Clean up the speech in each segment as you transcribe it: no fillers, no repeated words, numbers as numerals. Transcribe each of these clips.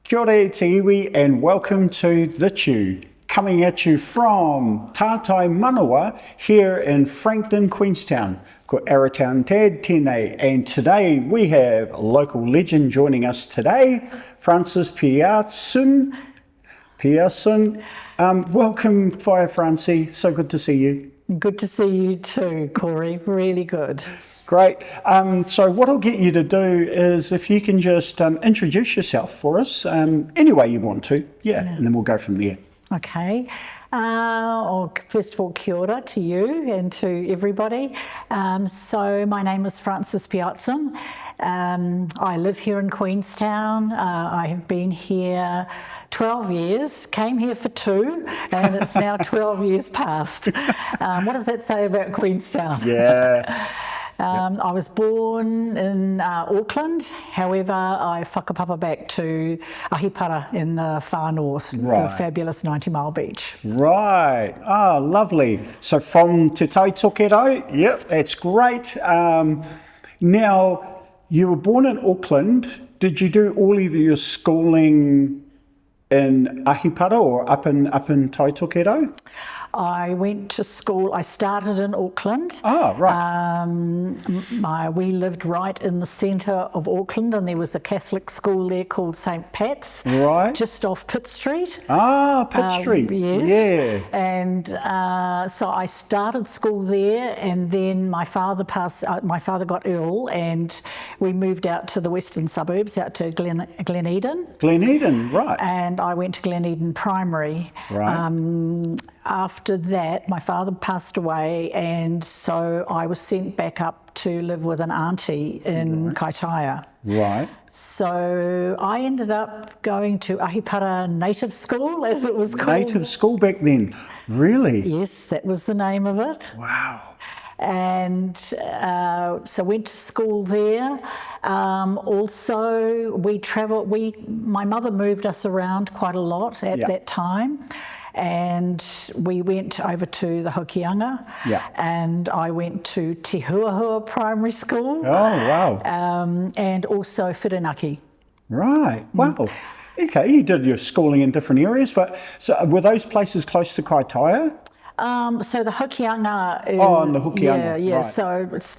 Kia ora te iwi and welcome to The Chew, coming at you from Tātai Manawa here in Frankton, Queenstown. Ko Aratown Tad tēnei, and today we have a local legend joining us today, Frances Piacun. Welcome, Whai Francie, so good to see you. Good to see you too, Corey, really good. Great. So what I'll get you to do is if you can just introduce yourself for us, any way you want to, and then we'll go from there. Okay. First of all, kia ora to you and to everybody. So my name is Frances Piacun. I live here in Queenstown. I have been here 12 years, came here for 2, and it's now 12 years past. What does that say about Queenstown? Yeah. I was born in Auckland, however I whakapapa back to Ahipara in the far north, the fabulous 90 Mile Beach. Right, lovely. So from Te Tai Tokerau, yep, that's great. Now, you were born in Auckland. Did you do all of your schooling in Ahipara or up in Tai Tokerau? I went to school, I started in Auckland. Oh, right. We lived right in the centre of Auckland, and there was a Catholic school there called St. Pat's. Right. Just off Pitt Street. Ah, Pitt Street. Yes. Yeah. And so I started school there, and then my father got ill, and we moved out to the western suburbs, out to Gleneden. Gleneden, right. And I went to Gleneden Primary. Right. After that, my father passed away, and so I was sent back up to live with an auntie in Kaitaia. Right. So I ended up going to Ahipara Native School, as it was called. Native school back then? Really? Yes, that was the name of it. Wow. And so went to school there. Also, we travelled. My mother moved us around quite a lot at that time. And we went over to the Hokianga, and I went to Te Huahua Primary School. Oh, wow. And also Whirinaki. Right, wow. Okay, you did your schooling in different areas, but so were those places close to Kaitaia? So the Hokianga is... Oh, and the Hokianga, yeah, right. So it's...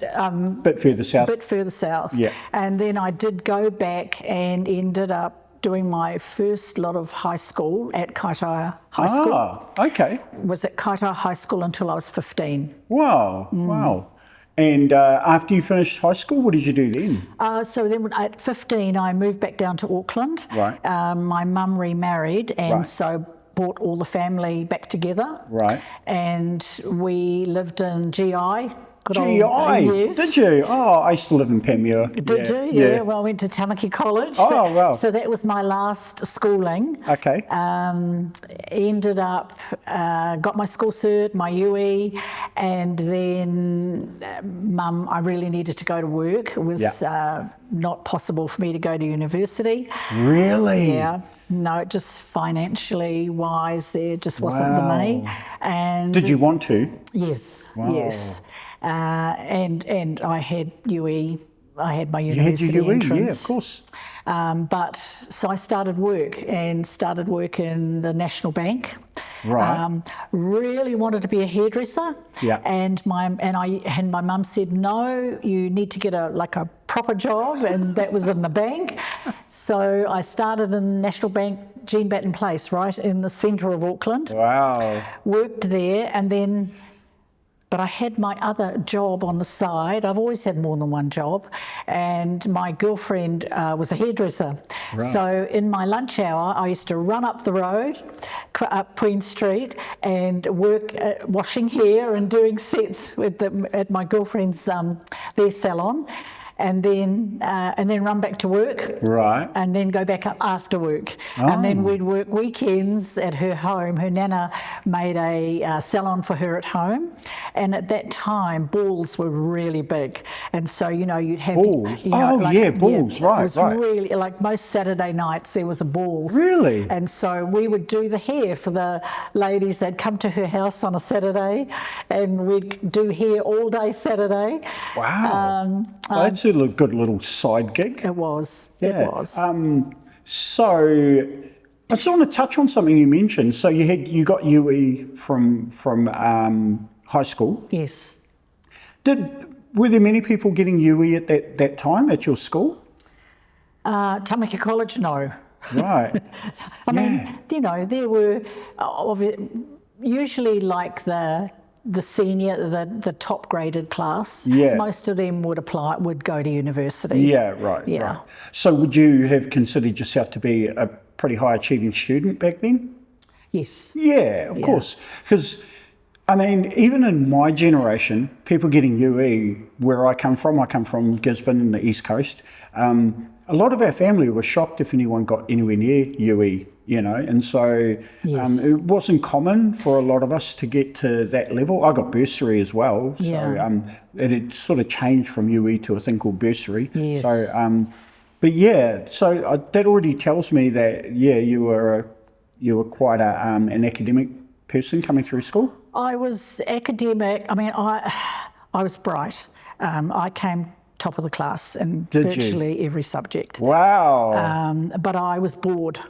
bit further south. Bit further south. Yeah. And then I did go back and ended up doing my first lot of high school at Kaitaia High School. Ah, okay. Was at Kaitaia High School until I was 15. Wow, wow. And after you finished high school, what did you do then? So then at 15, I moved back down to Auckland. Right. My mum remarried, and so brought all the family back together. Right. And we lived in GI. GI? Yes. Did you? Oh, I used to live in Panmure. Did you? Yeah. Well, I went to Tamaki College. Oh, wow. So that was my last schooling. Okay. Ended up, got my school cert, my UE, and then Mum, I really needed to go to work. It was not possible for me to go to university. Really? Yeah. No, just financially wise, there just wasn't the money. And did you want to? Yes. Wow. Yes. And I had UE. I had my university you had your UE, entrance. yeah, of course. But so I started work in the National Bank. Right. Really wanted to be a hairdresser. Yeah. And my mum said, no, you need to get a proper job, and that was in the bank. So I started in the National Bank, Jean Batten Place, right in the centre of Auckland. Wow. Worked there, and then. But I had my other job on the side. I've always had more than one job. And my girlfriend was a hairdresser. Right. So in my lunch hour, I used to run up the road, up Queen Street, and work washing hair and doing sets at my girlfriend's their salon. and then run back to work. Right. And then go back up after work. And then we'd work weekends at her home. Her nana made a salon for her at home. And at that time, balls were really big. And so, you'd have... Balls? Balls, right, It was right. really, like most Saturday nights, there was a ball. Really? And so we would do the hair for the ladies that come to her house on a Saturday, and we'd do hair all day Saturday. Wow. That's a good little side gig. It was. Yeah. It was. So I just want to touch on something you mentioned. So you got UE from high school. Yes. Were there many people getting UE at that time at your school? Tamaki College, no. Right. I mean, there were usually like the senior, the top graded class. Yeah. Most of them would go to university. Yeah, right. Yeah. Right. So would you have considered yourself to be a pretty high achieving student back then? Yes. Yeah, of course. Because, I mean, even in my generation, people getting UE, where I come from Gisborne in the East Coast, a lot of our family were shocked if anyone got anywhere near UE, and so Yes. it wasn't common for a lot of us to get to that level. I got bursary as well, so Yeah. it had sort of changed from UE to a thing called bursary. Yes. So, but yeah, so that already tells me that, you were quite an academic person coming through school. I was academic. I mean, I was bright. I came top of the class in virtually every subject. Wow. But I was bored.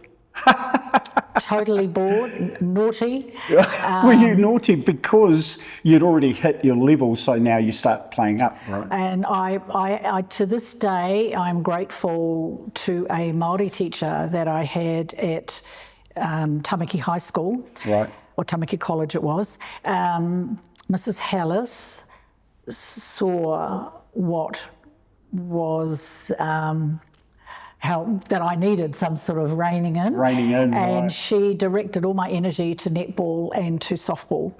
Totally bored, naughty. Were you naughty because you'd already hit your level, so now you start playing up, right? And I to this day, I'm grateful to a Māori teacher that I had at Tamaki High School. Right. Or Tamaki College it was. Mrs. Hallis saw what was that I needed some sort of reining in. And right. she directed all my energy to netball and to softball.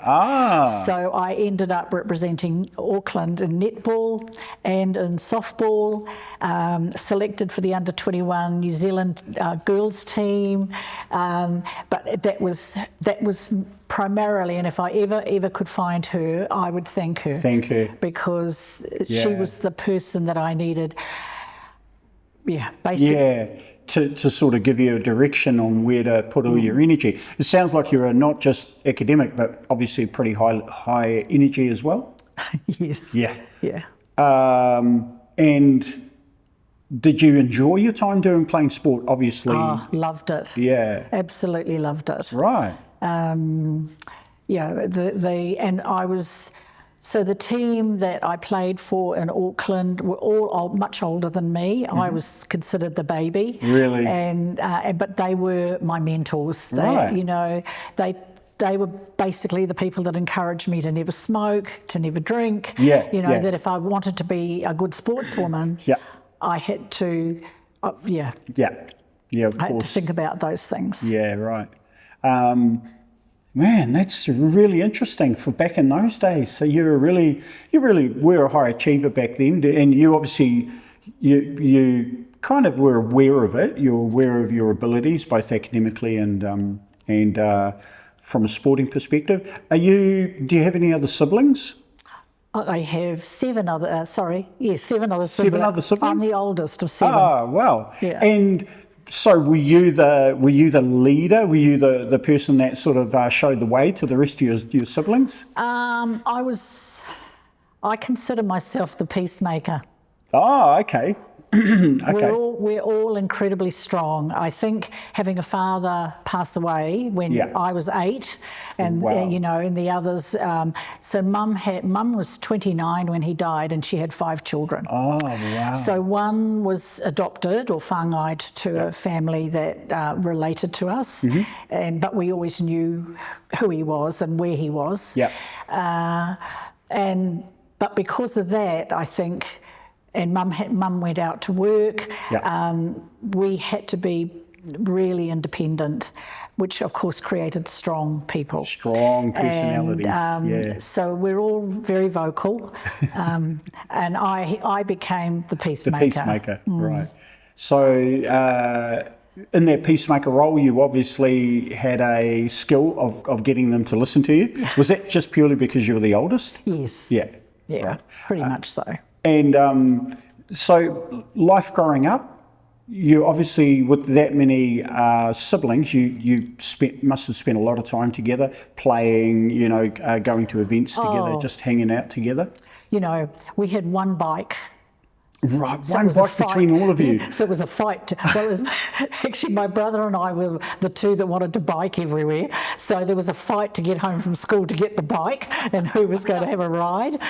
So I ended up representing Auckland in netball and in softball, selected for the under-21 New Zealand girls team. But that was primarily, and if I ever could find her, I would thank her. Thank her. Because she was the person that I needed. Yeah, basically. Yeah, to sort of give you a direction on where to put all your energy. It sounds like you're not just academic, but obviously pretty high energy as well. Yes. Yeah. Yeah. And did you enjoy your time playing sport? Obviously. Oh, loved it. Yeah. Absolutely loved it. Right. And I was. So the team that I played for in Auckland were all much older than me. I was considered the baby. Really? But they were my mentors. Right. They were basically the people that encouraged me to never smoke, to never drink. That if I wanted to be a good sportswoman, I had to, of I had to think about those things. Yeah, right. Man, that's really interesting for back in those days. So you really were a high achiever back then, and you obviously you kind of were aware of it. You're aware of your abilities, both academically and from a sporting perspective. Do you have any other siblings? I have seven other siblings. 7 other siblings? I'm the oldest of 7. Oh, wow. Yeah. And so were you the leader? Were you the person that sort of showed the way to the rest of your siblings? I consider myself the peacemaker. Oh, okay. Okay. We're all incredibly strong. I think having a father pass away when I was 8, and and the others. So Mum was 29 when he died, and she had 5 children. Oh, wow. So one was adopted or whāngai to a family that related to us, but we always knew who he was and where he was. Yeah. But because of that, I think. And Mum went out to work. Yeah. We had to be really independent, which of course created strong people. Strong personalities, And, so we're all very vocal, and I became the peacemaker. The peacemaker, right. So in that peacemaker role, you obviously had a skill of getting them to listen to you. Was that just purely because you were the oldest? Yes. Yeah. Yeah, right. pretty much so. And so life growing up, you obviously, with that many siblings, you must have spent a lot of time together, playing, going to events together, just hanging out together. We had one bike. Right, So one bike between all of you. So it was a fight. Well, it was actually my brother and I were the two that wanted to bike everywhere. So there was a fight to get home from school to get the bike and who was going to have a ride.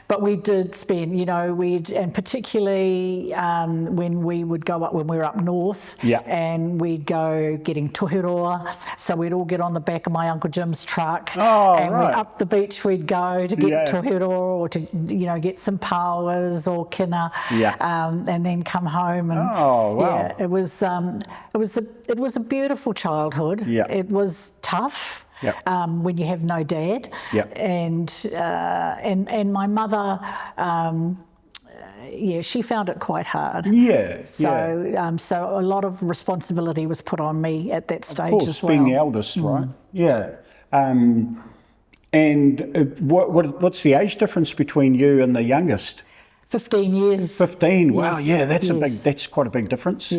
But we did spend, and particularly when we would go up, when we were up north, and we'd go getting toheroa. So we'd all get on the back of my Uncle Jim's truck, and right. up the beach we'd go to get toheroa or to, get some powers or kina, and then come home. And it was a beautiful childhood. It was tough. When you have no dad, and my mother, she found it quite hard. So a lot of responsibility was put on me at that stage, of course, as well. Being the eldest, right? And what's the age difference between you and the youngest? 15 years. 15. Wow. That's that's quite a big difference.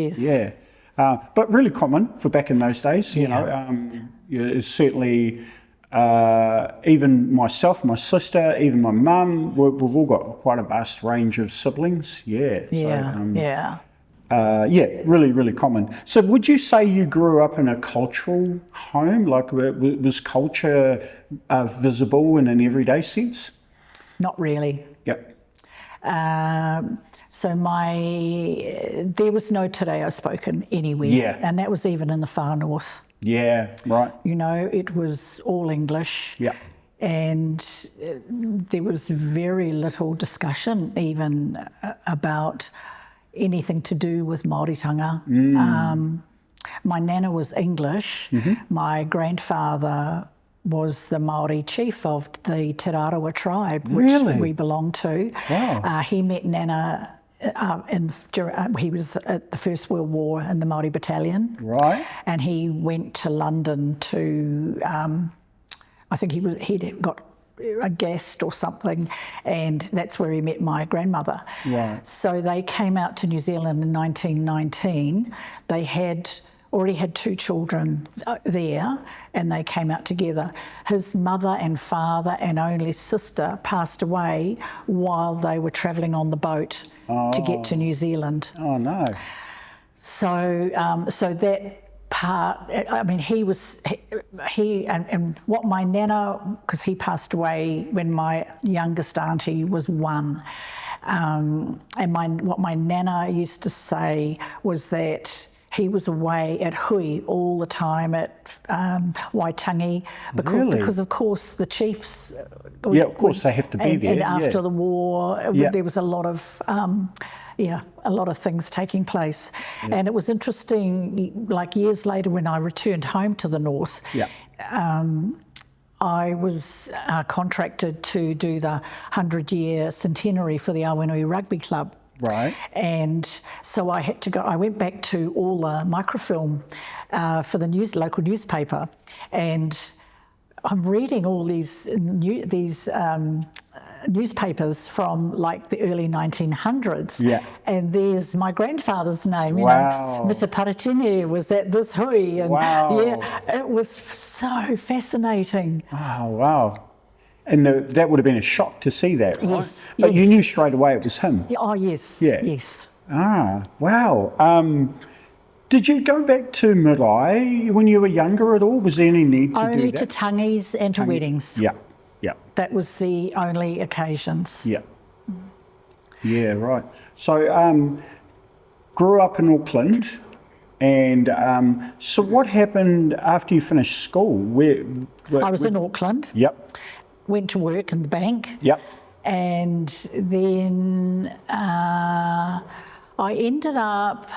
But really common for back in those days. It's certainly even myself, my sister, even my mum. We've all got quite a vast range of siblings. Really, really common. So would you say you grew up in a cultural home? Like, was culture visible in an everyday sense? Not really. So there was no te reo spoken anywhere, and that was even in the far north. Right. It was all English. And there was very little discussion even about anything to do with Māoritanga. My nana was English. My grandfather was the Māori chief of the Te Rāroa tribe, which we belonged to. He met Nana he was at the First World War in the Māori battalion. And he went to London to, I think he'd got a guest or something, and that's where he met my grandmother. So they came out to New Zealand in 1919. They already had 2 children there, and they came out together. His mother and father and only sister passed away while they were travelling on the boat to get to New Zealand. So that part, I mean, and what my nana, because he passed away when my youngest auntie was 1, and what my nana used to say was that he was away at hui all the time at Waitangi because of course the chiefs of course they have to be there. And after the war there was a lot of a lot of things taking place. And it was interesting, like years later when I returned home to the north, I was contracted to do the 100-year centenary for the Awenui Rugby Club. And so I had to go. I went back to all the microfilm for the local newspaper, and I'm reading all these newspapers from like the early 1900s. And there's my grandfather's name. You know, Mita Paratini was at this hui, and it was so fascinating. And that would have been a shock to see that, right? But you knew straight away it was him. Yes. Did you go back to marae when you were younger at all? Was there any need to do that? Only to tangis and to weddings. That was the only occasions. Right. So grew up in Auckland, and so what happened after you finished school? I was in Auckland. Went to work in the bank. And then I ended up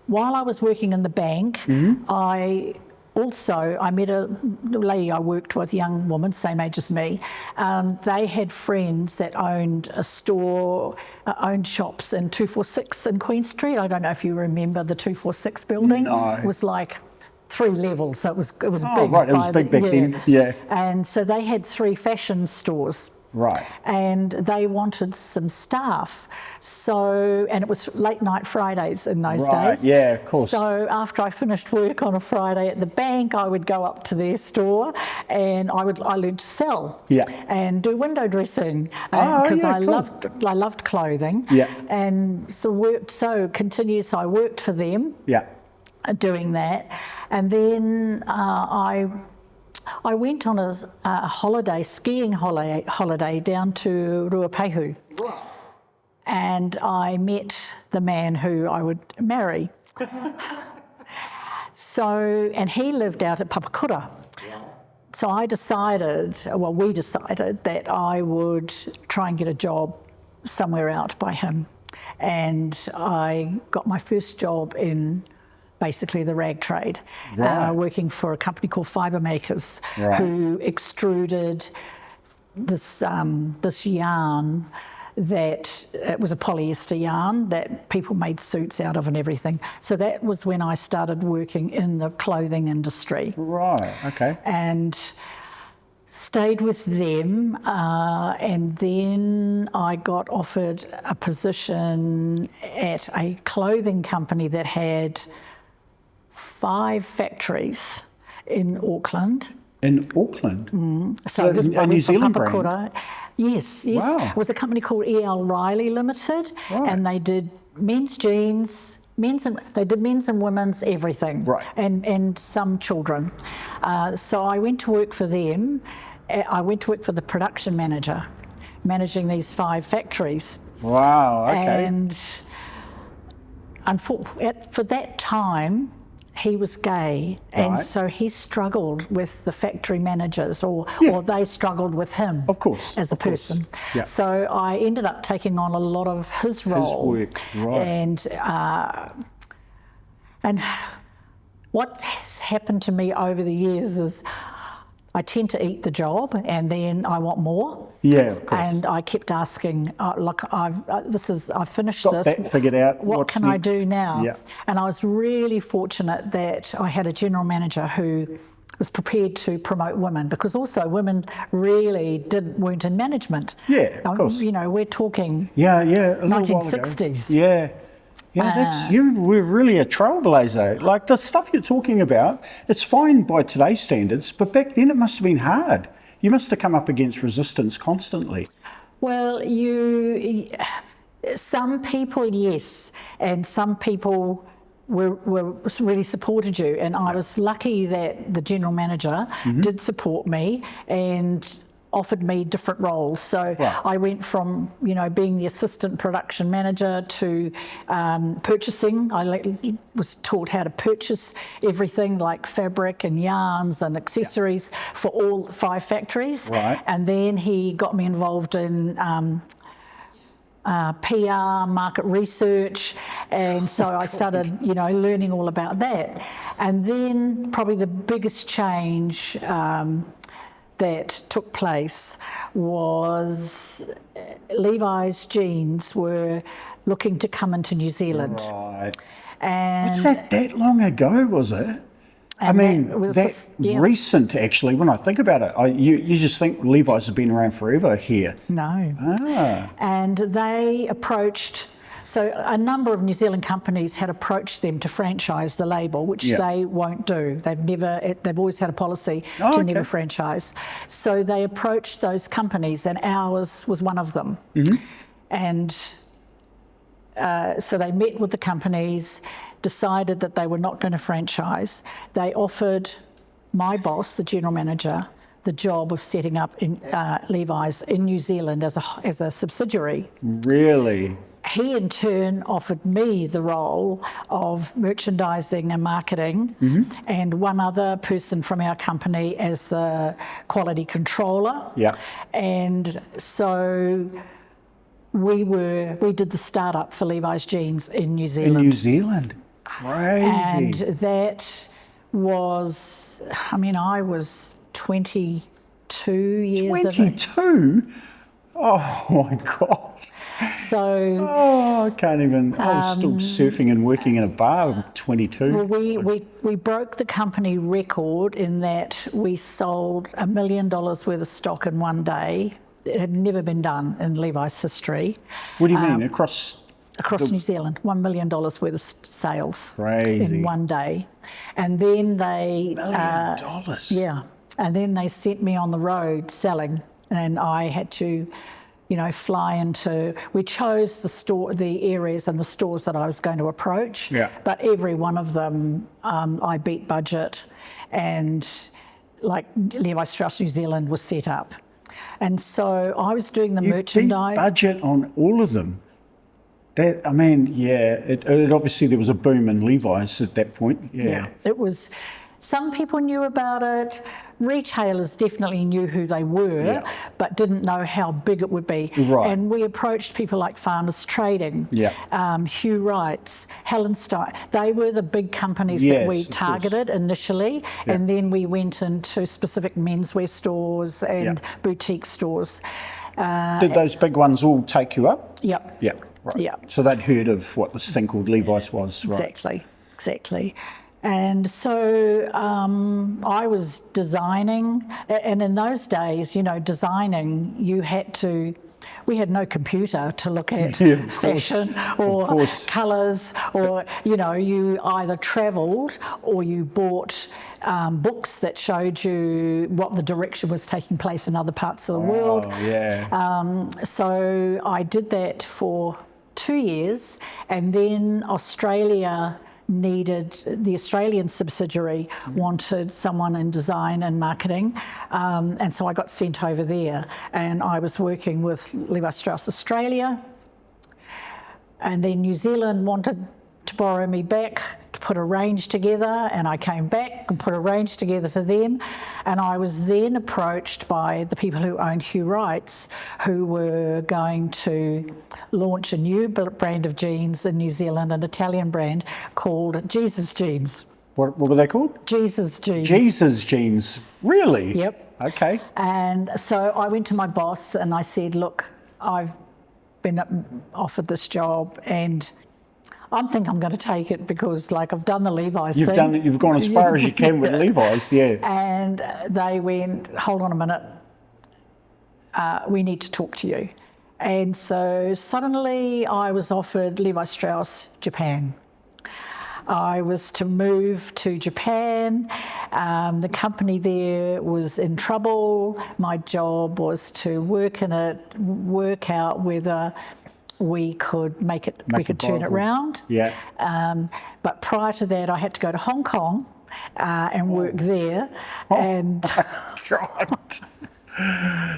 while I was working in the bank, I met a lady I worked with, a young woman, same age as me. They had friends that owned a store, owned shops in 246 in Queen Street. I don't know if you remember the 246 building. No. It was like 3 levels, so it was big. Right, it was big back then, yeah. And so they had 3 fashion stores. Right. And they wanted some staff. And it was late night Fridays in those days. Yeah, of course. So after I finished work on a Friday at the bank, I would go up to their store and I learned to sell. Yeah. And do window dressing because I loved clothing. Yeah. And so I worked for them. Yeah. Doing that, and then I went on a skiing holiday down to Ruapehu, and I met the man who I would marry. And he lived out at Papakura. So we decided that I would try and get a job somewhere out by him, and I got my first job in basically the rag trade, working for a company called Fibre Makers, who extruded this yarn that it was a polyester yarn that people made suits out of and everything. So that was when I started working in the clothing industry. Right, okay. And stayed with them, and then I got offered a position at a clothing company that had 5 factories in Auckland. In Auckland? So this a New Zealand brand? Yes. Wow. It was a company called E.L. Riley Limited, and they did men's jeans, they did men's and women's everything, and some children. So I went to work for them. I went to work for the production manager, managing these 5 factories. Wow, okay. And for that time, he was gay, and so he struggled with the factory managers, or they struggled with him, of course, as a person. Yeah. So I ended up taking on a lot of his role. His work, right. And what has happened to me over the years is I tend to eat the job, and then I want more. Yeah, of course. And I kept asking, look, I've finished Got this. that figured out. What What's can next? I do now? Yeah. And I was really fortunate that I had a general manager who was prepared to promote women, because also women really weren't in management. Yeah, of course. You know, we're talking a little 1960s. While ago. Yeah, you were really a trailblazer. Like the stuff you're talking about, it's fine by today's standards, but back then it must have been hard. You must have come up against resistance constantly. Well, some people, yes, and some people were really supported you, and I was lucky that the general manager did support me and offered me different roles. So I went from, being the assistant production manager to purchasing. I was taught how to purchase everything like fabric and yarns and accessories for all 5 factories. Right. And then he got me involved in PR, market research, and so I started, learning all about that. And then probably the biggest change that took place was Levi's jeans were looking to come into New Zealand. Right. And was that long ago, was it? I mean, that's recent, actually, when I think about it. You just think Levi's have been around forever here. No. Ah. And they approached... So a number of New Zealand companies had approached them to franchise the label, which they won't do. They've always had a policy to never franchise. So they approached those companies, and ours was one of them. And so they met with the companies, decided that they were not going to franchise. They offered my boss, the general manager, the job of setting up Levi's in New Zealand as a subsidiary. Really? He in turn offered me the role of merchandising and marketing, and one other person from our company as the quality controller. Yeah. And so we did the startup for Levi's jeans in New Zealand. In New Zealand? Crazy. And that was, I mean, I was 22 years of age. 22? Oh my God. So Oh, I can't even. I was still surfing and working in a bar at 22. well, we broke the company record in that we sold $1 million worth of stock in one day. It had never been done in Levi's history. What do you mean? Across New Zealand, $1 million worth of sales Crazy. in one day. And then they... $1 million? Yeah. And then they sent me on the road selling, and I had to, fly into... We chose the areas and the stores that I was going to approach. Yeah. But every one of them, I beat budget, and like Levi Strauss New Zealand was set up. And so I was doing the merchandise. Beat budget on all of them. That, I mean, yeah, it obviously there was a boom in Levi's at that point. Yeah. It was. Some people knew about it. Retailers definitely knew who they were, but didn't know how big it would be. Right. And we approached people like Farmers Trading, Hugh Wright's, Helen Stein. They were the big companies that we targeted initially, and then we went into specific menswear stores and boutique stores. Did those big ones all take you up? Yep. Yeah. Right. Yeah. So they'd heard of what this thing called Levi's was, right? Exactly. And so I was designing, and in those days, designing, we had no computer to look at fashion or colours, or, you either travelled or you bought books that showed you what the direction was taking place in other parts of the world. So I did that for 2 years, and then the Australian subsidiary wanted someone in design and marketing, and so I got sent over there, and I was working with Levi Strauss Australia, and then New Zealand wanted to borrow me back to put a range together, and I came back and put a range together for them, and I was then approached by the people who owned Hugh Wright's, who were going to launch a new brand of jeans in New Zealand, an Italian brand called Jesus Jeans. What were they called? Jesus Jeans. Jesus Jeans. Really? Yep. Okay. And so I went to my boss and I said, look, I've been offered this job, and I think I'm going to take it because, I've done the Levi's thing. You've gone as far as you can with Levi's, And they went, hold on a minute, we need to talk to you. And so suddenly I was offered Levi Strauss Japan. I was to move to Japan. The company there was in trouble. My job was to work in it, work out whether we could turn it around. Yeah. But prior to that, I had to go to Hong Kong and work there. And God.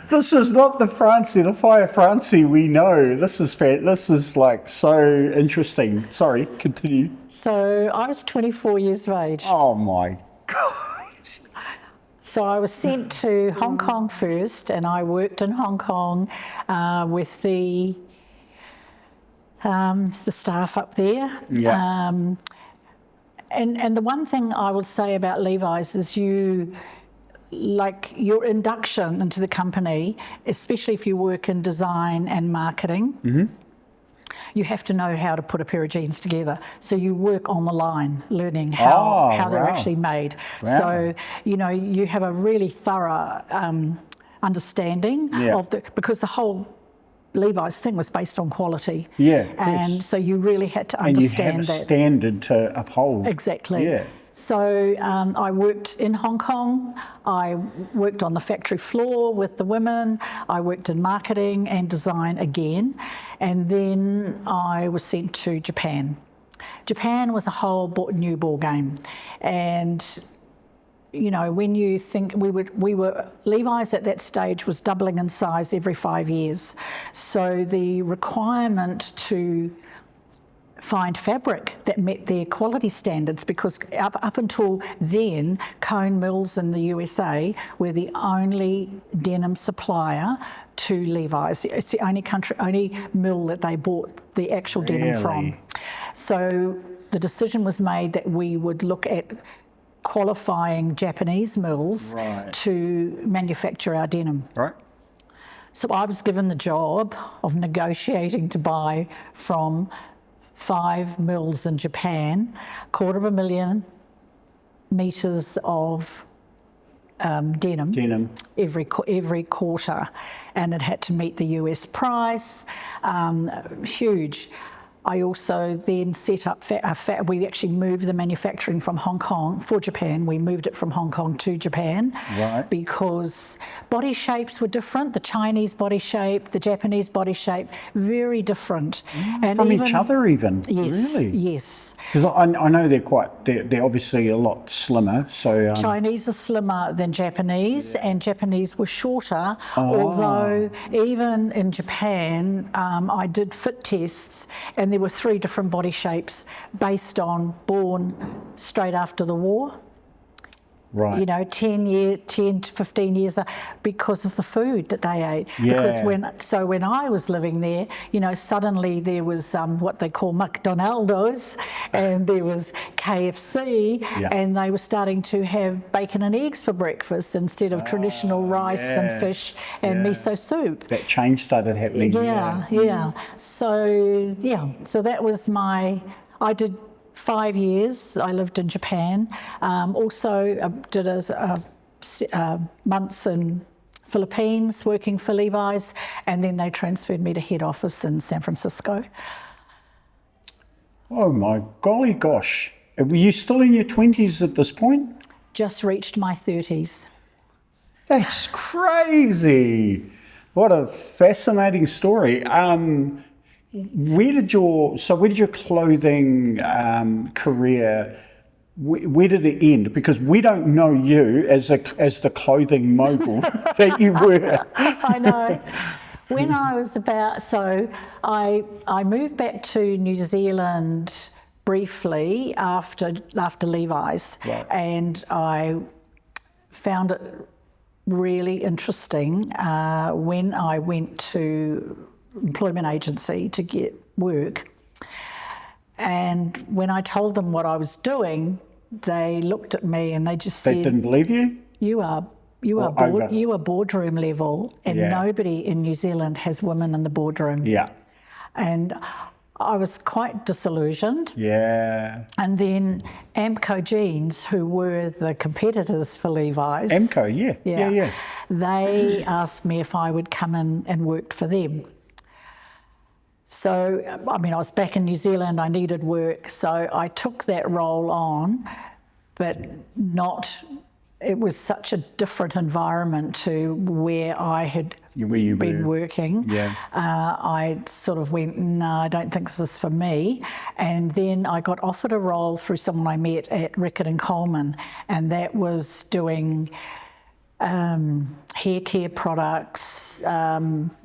This is not the Fire Francie we know. This is so interesting. Sorry, continue. So I was 24 years of age. Oh my God. So I was sent to Hong Kong first, and I worked in Hong Kong with the staff up there. Yeah. And the one thing I would say about Levi's is your induction into the company, especially if you work in design and marketing, you have to know how to put a pair of jeans together. So you work on the line, learning how they're actually made. Wow. So, you have a really thorough understanding because the whole Levi's thing was based on quality. Yeah, of course. And so you really had to understand and you have that. a standard to uphold. Exactly. Yeah. So I worked in Hong Kong. I worked on the factory floor with the women. I worked in marketing and design again. And then I was sent to Japan. Japan was a whole new ball game. And when you think Levi's at that stage was doubling in size every 5 years. So the requirement to find fabric that met their quality standards, because up until then, Cone Mills in the USA were the only denim supplier to Levi's. It's the only mill that they bought the actual denim from. So the decision was made that we would look at qualifying Japanese mills Right. to manufacture our denim. Right. So I was given the job of negotiating to buy from 5 mills in Japan, 250,000 metres of denim every quarter, and it had to meet the US price, huge. I also then set up, we actually moved the manufacturing from Hong Kong, for Japan, we moved it from Hong Kong to Japan. Right. Because body shapes were different, the Chinese body shape, the Japanese body shape, very different. And From each other even? Yes, Really? yes. Because I know they're obviously a lot slimmer, so... Chinese are slimmer than Japanese, and Japanese were shorter, although even in Japan, I did fit tests, and there were 3 different body shapes based on born straight after the war. Right. You know, 10 to 15 years because of the food that they ate. Yeah. Because when I was living there, you know, suddenly there was what they call McDonald's, and there was KFC, and they were starting to have bacon and eggs for breakfast instead of traditional rice and fish and miso soup. That change started happening. Yeah. So that was I did 5 years. I lived in Japan. Also did months in Philippines working for Levi's, and then they transferred me to head office in San Francisco. Oh my golly gosh. Were you still in your 20s at this point? Just reached my 30s. That's crazy. What a fascinating story. Where did your clothing career, where did it end? Because we don't know you as the clothing mogul that you were. I know. When I was I moved back to New Zealand briefly after Levi's, Right. and I found it really interesting when I went to employment agency to get work, and when I told them what I was doing, they looked at me and they just said, They didn't believe you? you are boardroom level, and nobody in New Zealand has women in the boardroom. Yeah. And I was quite disillusioned. Yeah. And then Amco Jeans, who were the competitors for Levi's. Amco, yeah. They asked me if I would come in and work for them. So, I mean, I was back in New Zealand, I needed work, so I took that role on, but it was such a different environment to where I had been working. Yeah. I sort of went, no, I don't think this is for me. And then I got offered a role through someone I met at Rickett and Coleman, and that was doing hair care products,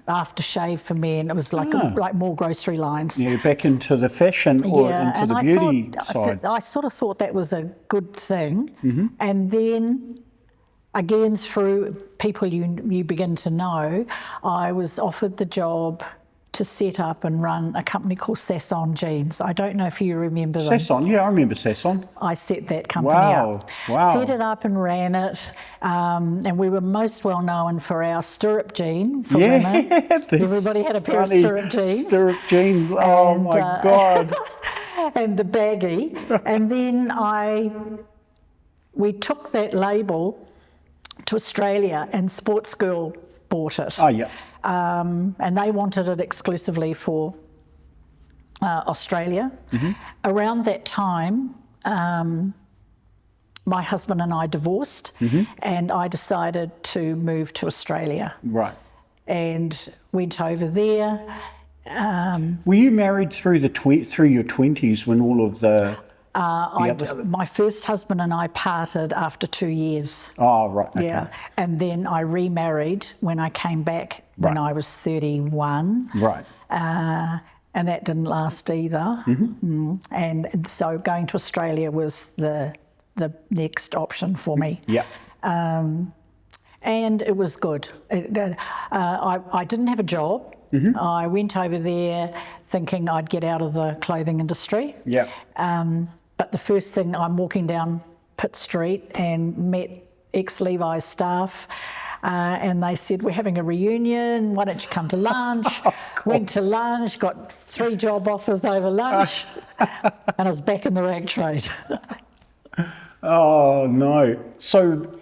aftershave for men. It was like more grocery lines. Yeah, back into the fashion or into the beauty side. I sort of thought that was a good thing. Mm-hmm. And then again, through people you begin to know, I was offered the job to set up and run a company called Sasson Jeans. I don't know if you remember them. Sasson, yeah, I remember Sasson. I set that company up. Wow. Set it up and ran it. And we were most well known for our stirrup jean for women. Everybody had a pair of stirrup jeans. Stirrup jeans, oh my God. And the baggy. And then we took that label to Australia, and Sports Girl bought it. Oh, yeah. And they wanted it exclusively for Australia. Mm-hmm. Around that time, my husband and I divorced, and I decided to move to Australia. Right. And went over there. Were you married through your 20s when all of the my first husband and I parted after 2 years. Oh, right. Okay. Yeah. And then I remarried when I came back when I was 31. Right. And that didn't last either. Mm-hmm. And so going to Australia was the next option for me. Yeah. And it was good. I didn't have a job. Mm-hmm. I went over there thinking I'd get out of the clothing industry. Yeah. But the first thing, I'm walking down Pitt Street and met ex-Levi staff, and they said, we're having a reunion, why don't you come to lunch? Went to lunch, got 3 job offers over lunch, and I was back in the rag trade. Oh, no. So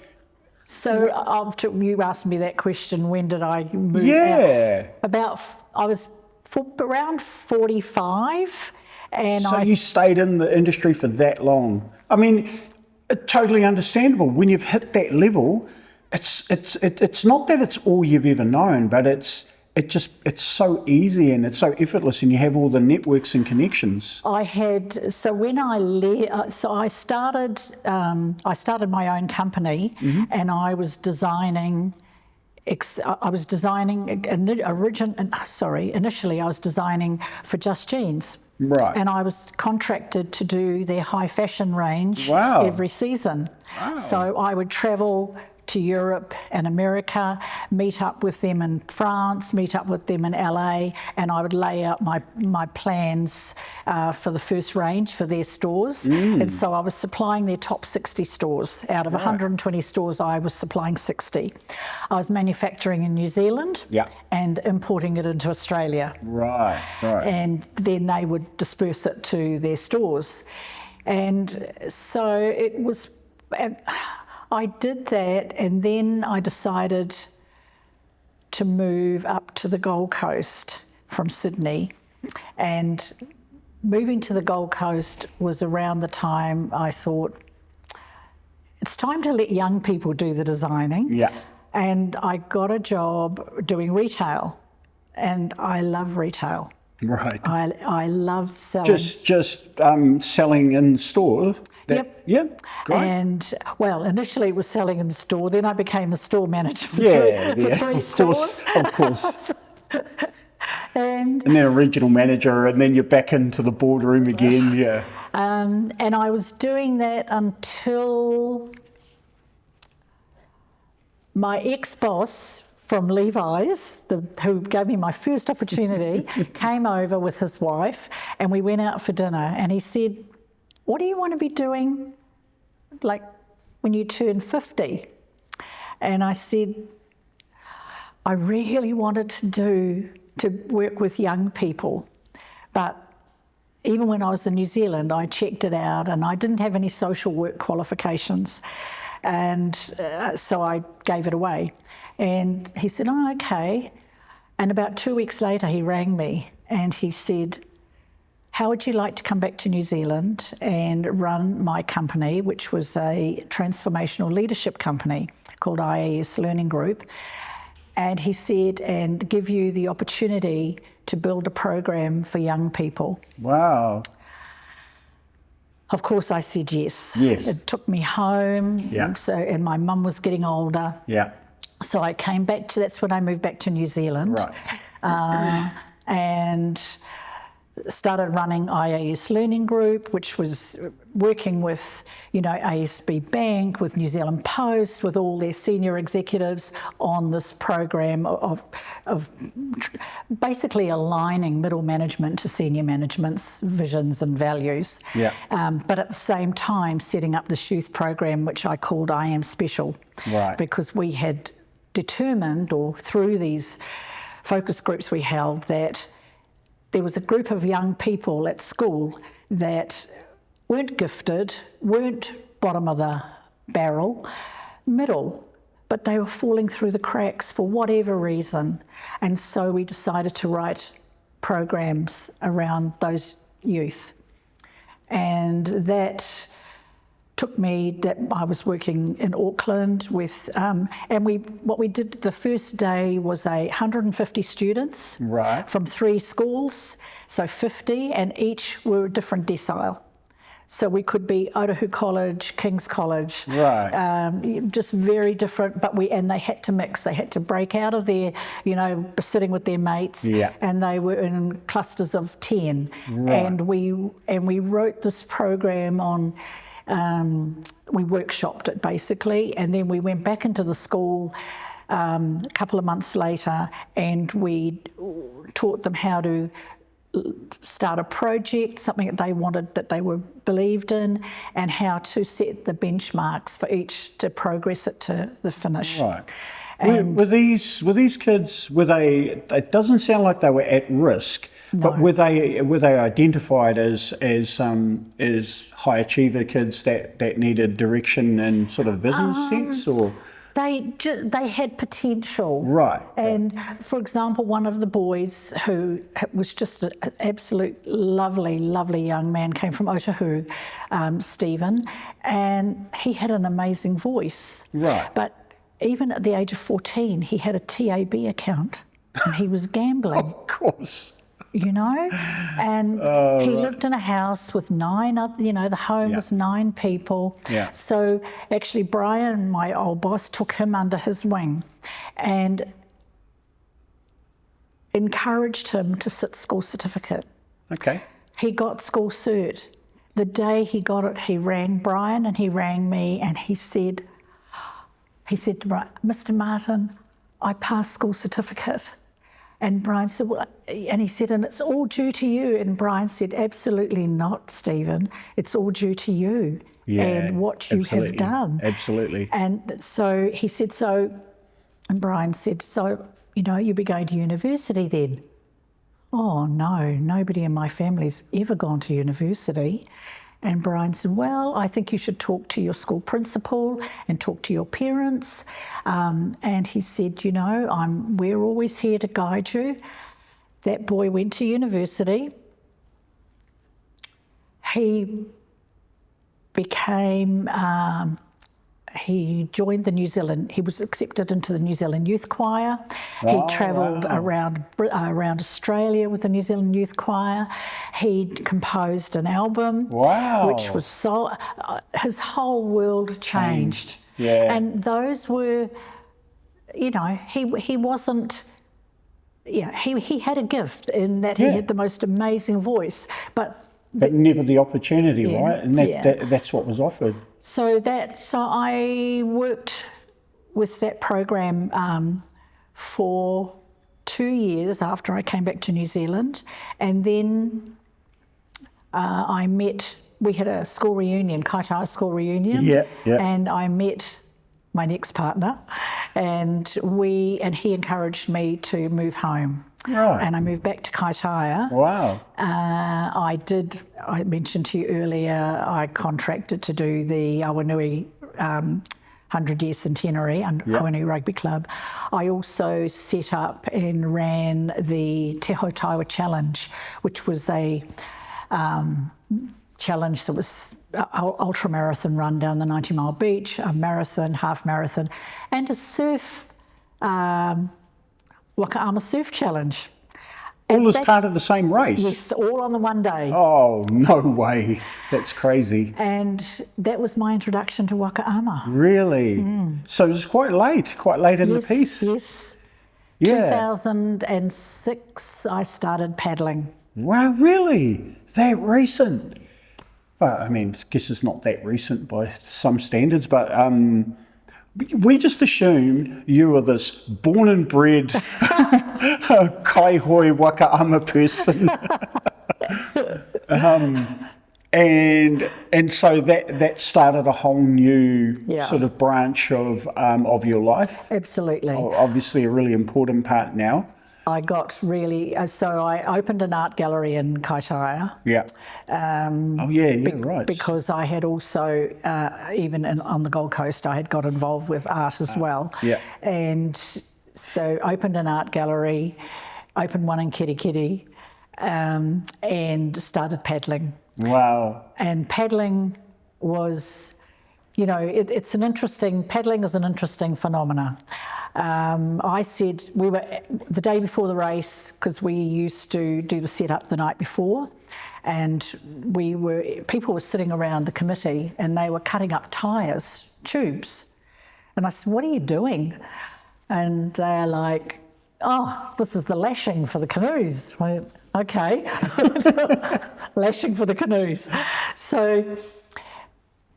You asked me that question, when did I move yeah. out? I was around 45. And so you stayed in the industry for that long. I mean, totally understandable. When you've hit that level, it's not that it's all you've ever known, but it's so easy and it's so effortless, and you have all the networks and connections. I started my own company, and I was designing. Initially I was designing for Just Jeans. Right. And I was contracted to do their high fashion range every season. Wow. So I would travel to Europe and America, meet up with them in France, meet up with them in LA, and I would lay out my plans for the first range for their stores. And so I was supplying their top 60 stores. Out of 120 stores, I was supplying 60. I was manufacturing in New Zealand and importing it into Australia. Right. And then they would disperse it to their stores. And so it was... I did that, and then I decided to move up to the Gold Coast from Sydney. And moving to the Gold Coast was around the time I thought, it's time to let young people do the designing. Yeah. And I got a job doing retail, and I love retail. Right. I love selling. Just selling in store. Yep. Great. And well, initially it was selling in store. Then I became the store manager for three stores. Of course. and then a regional manager, and then you're back into the boardroom again. Yeah. And I was doing that until my ex-boss from Levi's, who gave me my first opportunity, came over with his wife, and we went out for dinner, and he said, what do you want to be doing, like, when you turn 50? And I said, I really wanted to work with young people, but even when I was in New Zealand, I checked it out, and I didn't have any social work qualifications, and so I gave it away. And he said, oh, okay. And about 2 weeks later, he rang me, and he said, how would you like to come back to New Zealand and run my company, which was a transformational leadership company called IAS Learning Group? And he said, and give you the opportunity to build a program for young people. Wow. Of course, I said yes. Yes. It took me home. Yeah. And my mum was getting older. Yeah. So I came back that's when I moved back to New Zealand. Right. And started running IAS Learning Group, which was working with, ASB Bank, with New Zealand Post, with all their senior executives on this program of basically aligning middle management to senior management's visions and values. Yeah. But at the same time, setting up this youth program, which I called I Am Special. Right. Because we had determined, or through these focus groups we held, that there was a group of young people at school that weren't gifted, weren't bottom of the barrel, middle, but they were falling through the cracks for whatever reason. And so we decided to write programs around those youth. And that took me, that I was working in Auckland with, what we did the first day was 150 students from 3 schools, so 50, and each were a different decile. So we could be Otahu College, King's College, just very different, and they had to mix. They had to break out of their, sitting with their mates, and they were in clusters of 10. And we wrote this program on, we workshopped it basically, and then we went back into the school a couple of months later, and we taught them how to start a project, something that they wanted, that they were believed in, and how to set the benchmarks for each to progress it to the finish. Right. And Were these kids? Were they? It doesn't sound like they were at risk, but were they identified as high achiever kids that needed direction and sort of business sense, or? They had potential. Right. And for example, one of the boys who was just an absolute lovely, lovely young man, came from Otahu, Stephen, and he had an amazing voice. Right. But even at the age of 14, he had a TAB account and he was gambling. Of course. You know, and he lived in a house with 9 other, the home was 9 people. Yeah. So actually Brian, my old boss, took him under his wing and encouraged him to sit school certificate. Okay. He got school cert. The day he got it, he rang Brian and he rang me and he said to Brian, Mr. Martin, I passed school certificate. And Brian said, well, and he said, and it's all due to you. And Brian said, absolutely not, Stephen. It's all due to you and what you have done. Absolutely. And so he said, and Brian said, so, you'll be going to university then. Oh, no, nobody in my family's ever gone to university. And Brian said, well, I think you should talk to your school principal and talk to your parents. And he said, we're always here to guide you. That boy went to university. He became, he joined the New Zealand, he was accepted into the New Zealand Youth Choir. He travelled around Australia with the New Zealand Youth Choir. He composed an album, which was his whole world changed. Yeah. And those were, he wasn't, he had a gift in that he had the most amazing voice, but never the opportunity, right? And that's what was offered. So I worked with that program for 2 years after I came back to New Zealand, and then we had a school reunion, Kaitaia school reunion, and I met my next partner, and he encouraged me to move home. Right. And I moved back to Kaitaia. Wow. I mentioned to you earlier, I contracted to do the Awanui 100-year centenary and Awanui Rugby Club. I also set up and ran the Te Taiwa Challenge, which was a challenge that was an ultra-marathon run down the 90-mile beach, a marathon, half marathon, and a surf Waka Ama surf challenge. All as part of the same race? Yes, all on the one day. Oh, no way. That's crazy. And that was my introduction to Waka Ama. Really? So it was quite late in the piece? Yes. Yeah. 2006, I started paddling. Wow, really? That recent? Well, I mean, I guess it's not that recent by some standards, but we just assumed you were this born and bred kaihoi Waka Ama person. And so that started a whole new sort of branch of your life. Absolutely. Obviously a really important part now. I got really, so I opened an art gallery in Kaitaia. Yeah. Right. Because I had also, even on the Gold Coast, I had got involved with art as well. Yeah. And so opened an art gallery, opened one in Kirikiri, and started paddling. Wow. And paddling was, paddling is an interesting phenomena. I said, we were the day before the race, because we used to do the setup the night before, and people were sitting around the committee and they were cutting up tyres, tubes. And I said, what are you doing? And they're like, oh, this is the lashing for the canoes. I went, okay, lashing for the canoes. So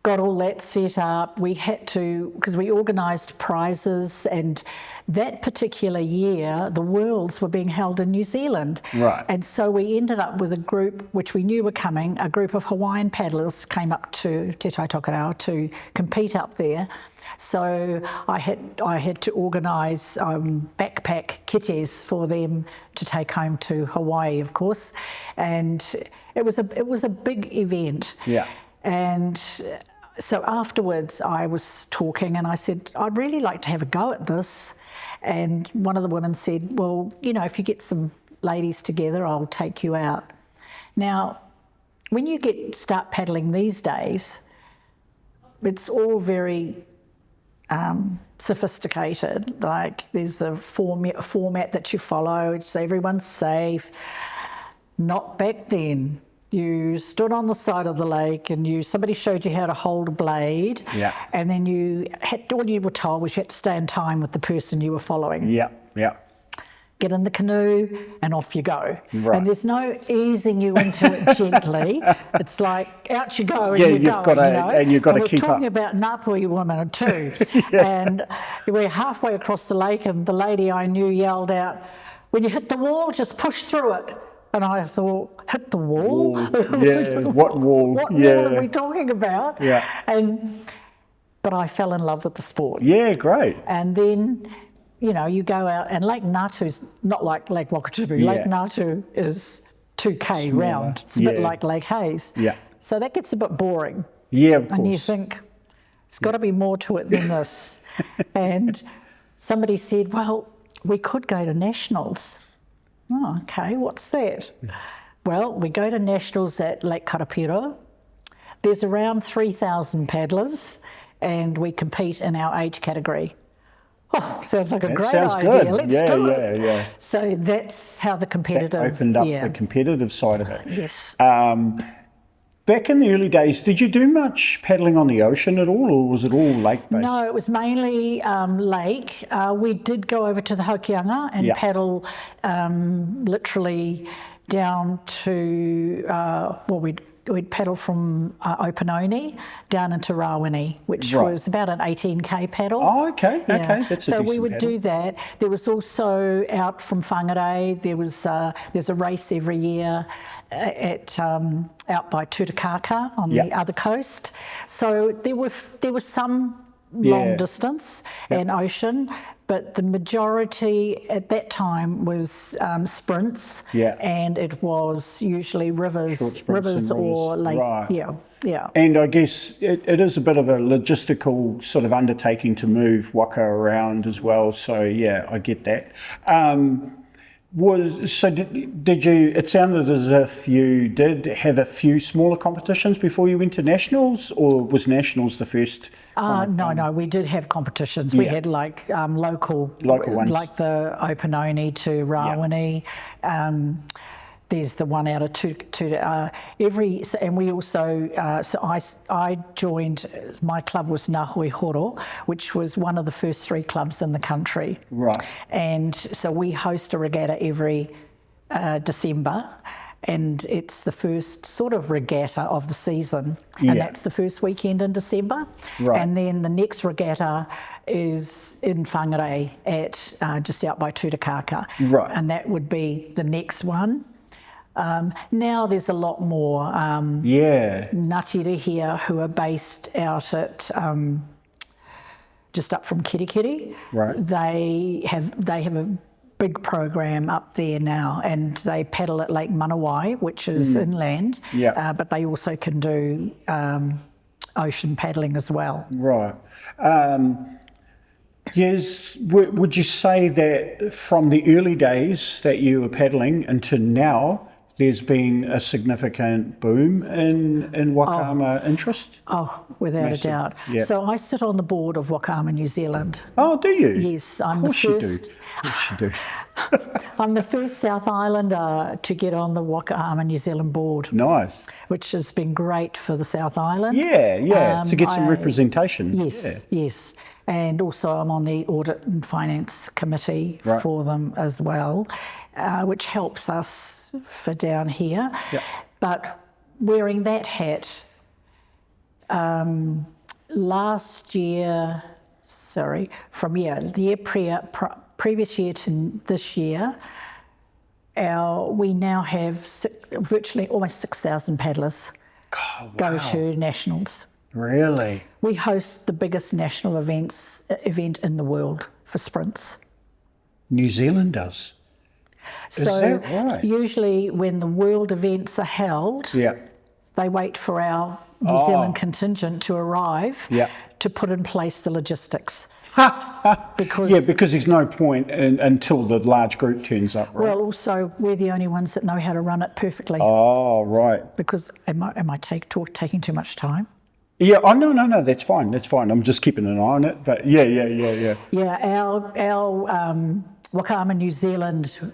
got all that set up. We had to, because we organised prizes, and that particular year, the Worlds were being held in New Zealand. Right. And so we ended up with a group, which we knew were coming, a group of Hawaiian paddlers came up to Te Taitokerau to compete up there. So I had to organise backpack kitties for them to take home to Hawaii, of course, and it was a big event. Yeah. And so afterwards, I was talking, and I said, I'd really like to have a go at this. And one of the women said, well, you know, if you get some ladies together, I'll take you out. Now, when you start paddling these days, it's all very sophisticated. Like there's a format that you follow, so everyone's safe. Not back then. You stood on the side of the lake and somebody showed you how to hold a blade. Yeah. And then all you were told was you had to stay in time with the person you were following. Yeah, yeah. Get in the canoe and off you go. Right. And there's no easing you into it gently. It's like out you go and you've got to keep up. We're talking about Ngāpuhi women too. And we're halfway across the lake and the lady I knew yelled out, when you hit the wall, just push through it. And I thought, hit the wall? Yeah, what wall? What wall are we talking about? Yeah. But I fell in love with the sport. Yeah, great. And then, you know, you go out, and Lake Ngātu's not like Lake Wakatipu. Yeah. Lake Ngātu is 2K Smaller. round. It's a bit like Lake Hayes. Yeah. So that gets a bit boring. Yeah, of course. And you think, it's got to be more to it than this. And somebody said, well, we could go to nationals. Oh, okay, what's that? Well, we go to nationals at Lake Karapiro. There's around 3,000 paddlers, and we compete in our age category. Oh, sounds like a great idea. Good. Let's do it. Yeah. So that's how the competitive... That opened up the competitive side of it. Yes. Back in the early days, did you do much paddling on the ocean at all, or was it all lake-based? No, it was mainly lake. We did go over to the Hokianga and paddle literally down to, we'd paddle from Opanoni down into Rawene, which was about an 18k paddle. Oh, okay, Yeah. okay. That's so a we would paddle. do that. There was also out from Whangarei, there's a race every year out by Tutakaka on the other coast. So there was some long distance and ocean, but the majority at that time was sprints, and it was usually rivers or lake. Right. Yeah. And I guess it is a bit of a logistical sort of undertaking to move Waka around as well. So yeah, I get that. Did you? It sounded as if you did have a few smaller competitions before you went to nationals, or was nationals the first? No, we did have competitions. We had like local ones, like the Opanoni to Rawene. There's the one out of and we also, so I joined, my club was Ngāhui Horo, which was one of the first 3 clubs in the country. Right. And so we host a regatta every December, and it's the first sort of regatta of the season, and that's the first weekend in December. Right. And then the next regatta is in Whangarei at just out by Tutakaka. Right. And that would be the next one. Now there's a lot more Ngāti here who are based out at just up from Kirikiri. Right. They have a big program up there now, and they paddle at Lake Manawai, which is inland. Yeah. But they also can do ocean paddling as well. Right. Yes. Would you say that from the early days that you were paddling into now, there's been a significant boom in Waka Ama interest? Oh, without a doubt. Yeah. So I sit on the board of Waka Ama New Zealand. Oh, do you? Yes, I'm Of course the first. you do. Of course you do. I'm the first South Islander to get on the Waka Ama New Zealand board, Nice. which has been great for the South Island. Yeah. To get some representation. Yes. And also I'm on the Audit and Finance Committee Right. for them as well, which helps us for down here. Yep. But wearing that hat, last year, from the year previous year to this year, we now have virtually almost 6,000 paddlers go to nationals. Really? We host the biggest national event in the world for sprints. New Zealand does. So Is that right? usually when the world events are held, they wait for our New Zealand contingent to arrive to put in place the logistics. Because there's no point until the large group turns up, right? Well, also we're the only ones that know how to run it perfectly. Oh, right. Because am I taking too much time? Yeah. Oh, no. That's fine. I'm just keeping an eye on it. But yeah. Yeah. Our Waka Ama New Zealand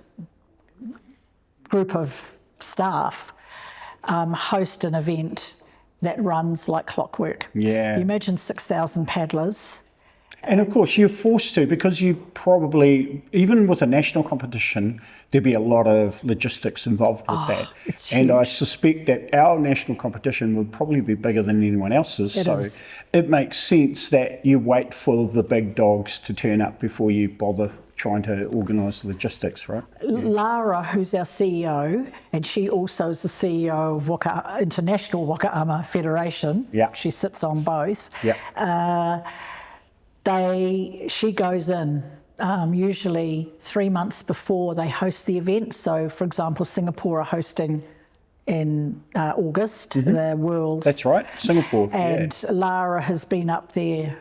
group of staff host an event that runs like clockwork. Yeah. You imagine 6,000 paddlers. And of course you're forced to, because you probably, even with a national competition, there'd be a lot of logistics involved with that. It's and huge. I suspect that our national competition would probably be bigger than anyone else's. It is. It makes sense that you wait for the big dogs to turn up before you bother trying to organise logistics, right? Lara, who's our CEO, and she also is the CEO of International Waka Ama Federation. Yeah. She sits on both. Yeah. She goes in usually 3 months before they host the event. So, for example, Singapore are hosting in August the World's. That's right, Singapore. And Lara has been up there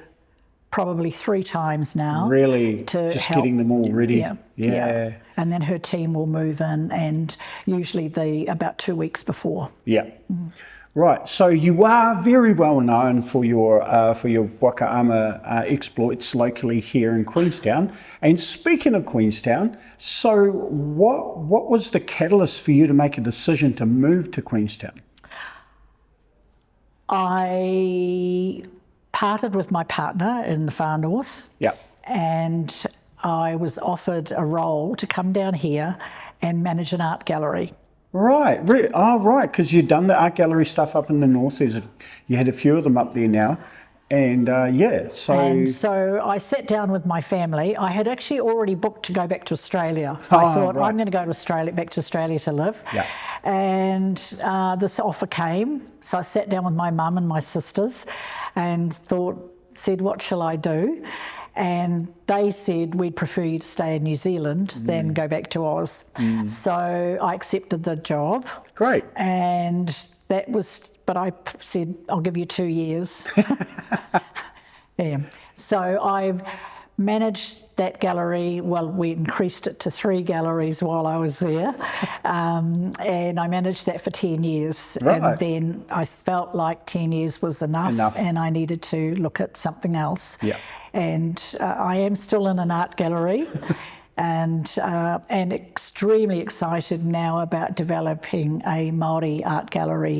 probably 3 times now. Really, to just help. getting them all ready. Yeah. And then her team will move in, and usually about 2 weeks before. Yeah. Right, so you are very well known for your Waka Ama exploits locally here in Queenstown. And speaking of Queenstown, so what was the catalyst for you to make a decision to move to Queenstown? I parted with my partner in the far north. Yeah. And I was offered a role to come down here and manage an art gallery. Right, right, because you've done the art gallery stuff up in the north. You had a few of them up there now, and so I sat down with my family. I had actually already booked to go back to Australia. I thought, I'm going to go to back to Australia to live. Yeah. And this offer came, so I sat down with my mum and my sisters, and said, what shall I do? And they said, we'd prefer you to stay in New Zealand than go back to Oz. So I accepted the job. Great. And but I said, I'll give you 2 years. Yeah. So I've managed that gallery. Well, we increased it to 3 galleries while I was there. And I managed that for 10 years. Right. And then I felt like 10 years was enough. And I needed to look at something else. Yeah. And I am still in an art gallery and extremely excited now about developing a Māori art gallery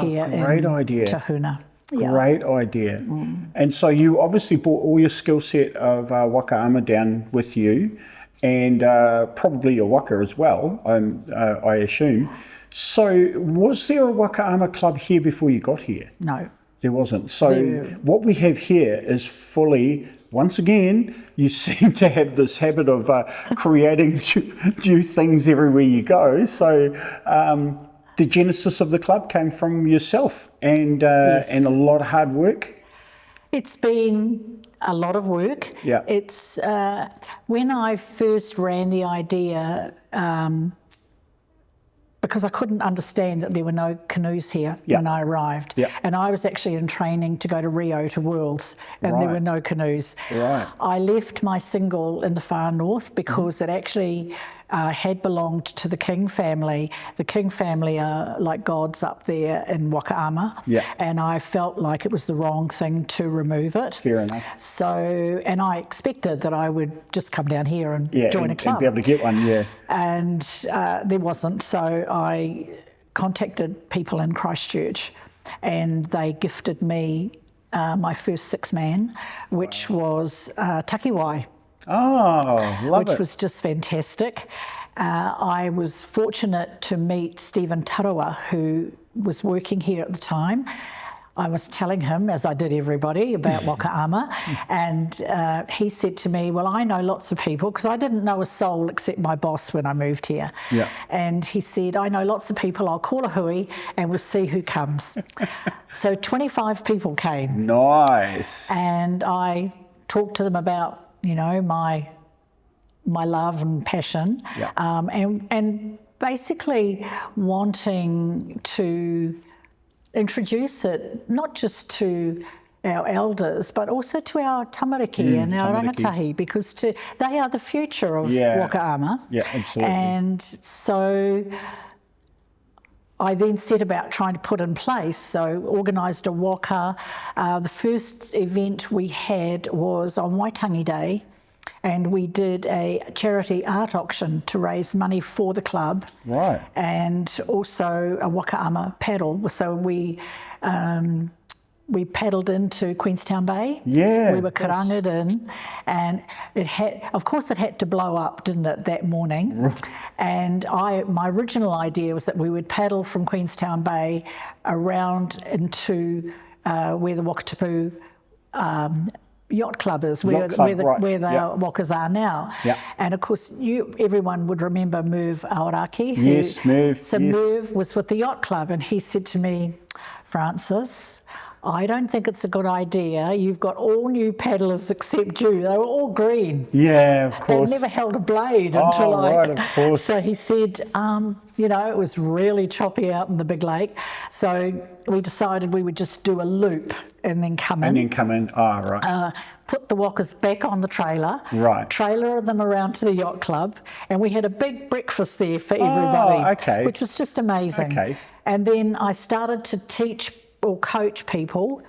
here in Tahuna. Great idea. And so you obviously brought all your skill set of Waka Ama down with you, and probably your waka as well, I assume. So was there a Waka Ama club here before you got here? No. There wasn't. So what we have here is fully, once again, you seem to have this habit of creating new things everywhere you go. So the genesis of the club came from yourself and a lot of hard work. It's been a lot of work. Yeah. It's when I first ran the idea, because I couldn't understand that there were no canoes here when I arrived. Yeah. And I was actually in training to go to Rio to Worlds, and there were no canoes. Right. I left my single in the far north because it actually had belonged to the King family. The King family are like gods up there in Waka Ama. Yeah. And I felt like it was the wrong thing to remove it. Fair enough. So, and I expected that I would just come down here and join a club. And be able to get one, yeah. And there wasn't, so I contacted people in Christchurch, and they gifted me my first 6-man, which was takiwai. Oh, love it. Which was just fantastic. I was fortunate to meet Stephen Tarawa, who was working here at the time. I was telling him, as I did everybody, about Waka Ama, and he said to me, well, I know lots of people, because I didn't know a soul except my boss when I moved here. Yeah. And he said, I know lots of people, I'll call a hui and we'll see who comes. So 25 people came. Nice. And I talked to them about, you know, my love and passion, Yeah. and basically wanting to introduce it not just to our elders but also to our tamariki and our tamariki. rangatahi, because they are the future of Yeah. Waka Ama. Yeah, absolutely. And so I then set about trying to put in place, so organised a waka. The first event we had was on Waitangi Day, and we did a charity art auction to raise money for the club. Right. And also a Waka Ama paddle. So we paddled into Queenstown Bay. Yeah, We were of course. karangaed in, and it had to blow up, didn't it, that morning? And my original idea was that we would paddle from Queenstown Bay around into where the Wakatipu yacht club is, where the wakas are now. Yeah. And of course, everyone would remember Merv Aoraki. Yes, Merv, So yes. Merv was with the yacht club, and he said to me, Frances, I don't think it's a good idea. You've got all new paddlers except you. They were all green. Yeah, of course. They'd never held a blade until right, of course. So he said, you know, it was really choppy out in the big lake. So we decided we would just do a loop and then come in. And then come in. Ah, right. Put the wakas back on the trailer, Right. trailer them around to the yacht club, and we had a big breakfast there for everybody, okay. which was just amazing. Okay. And then I started to teach or coach people